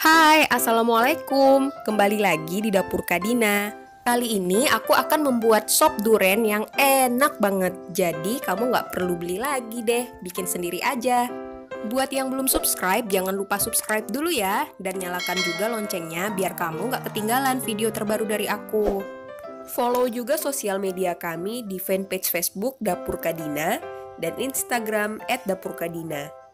Hai, Assalamualaikum. Kembali lagi di Dapur Kadina. Kali ini aku akan membuat sop duren yang enak banget. Jadi kamu nggak perlu beli lagi deh, bikin sendiri aja. Buat yang belum subscribe, jangan lupa subscribe dulu ya. Dan nyalakan juga loncengnya biar kamu nggak ketinggalan video terbaru dari aku. Follow juga sosial media kami di fanpage Facebook Dapur Kadina dan Instagram @dapurkadina.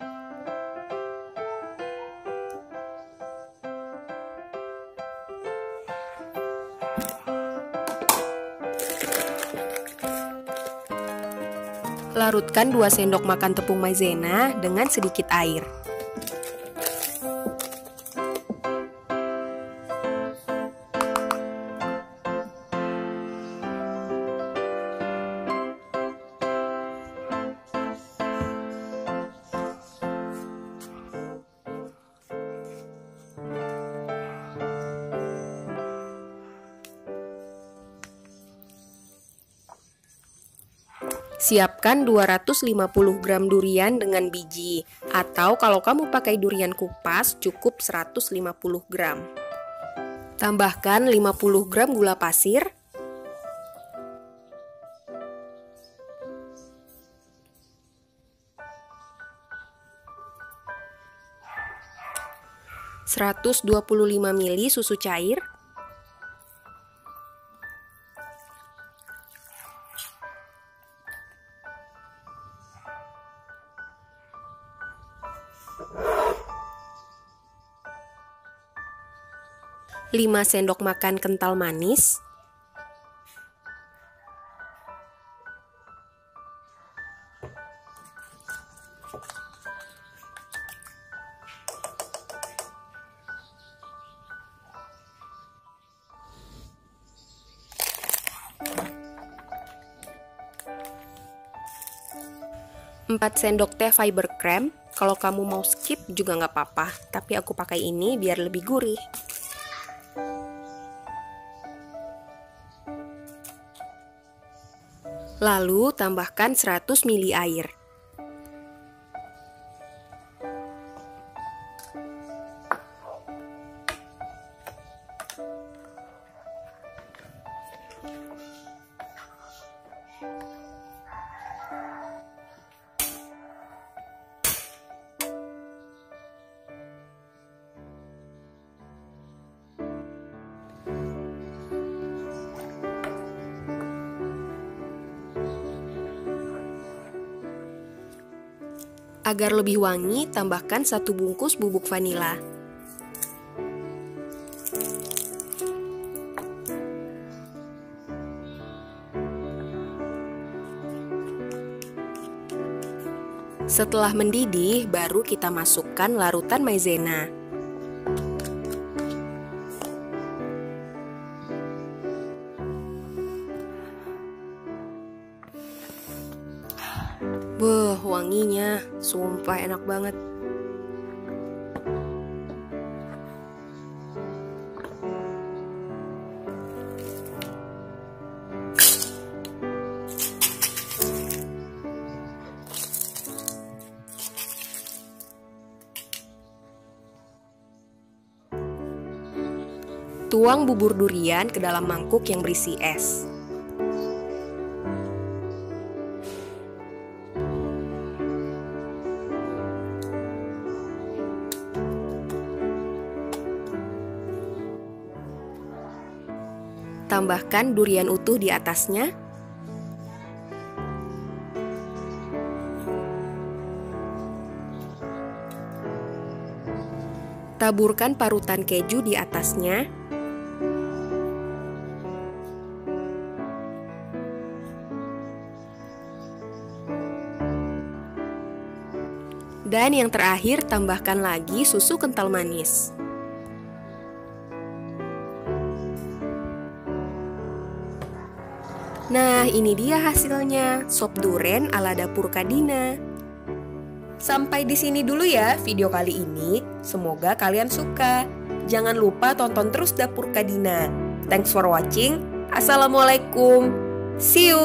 Larutkan 2 sendok makan tepung maizena dengan sedikit air. Siapkan 250 gram durian dengan biji, atau kalau kamu pakai durian kupas cukup 150 gram. Tambahkan 50 gram gula pasir, (125 ml) susu cair, (5 sendok makan kental manis, (4 sendok teh fiber krem). Kalau kamu mau skip juga nggak apa-apa, tapi aku pakai ini biar lebih gurih. Lalu tambahkan 100 ml air. Agar lebih wangi, tambahkan 1 bungkus bubuk vanila. Setelah mendidih, baru kita masukkan larutan maizena. Beuh, wanginya, sumpah enak banget. Tuang bubur durian ke dalam mangkuk yang berisi es. Tambahkan durian utuh di atasnya. Taburkan parutan keju di atasnya. Dan yang terakhir, tambahkan lagi susu kental manis. Nah, ini dia hasilnya, sop duren ala Dapur Kadina. Sampai di sini dulu ya video kali ini. Semoga kalian suka. Jangan lupa tonton terus Dapur Kadina. Thanks for watching. Assalamualaikum. See you.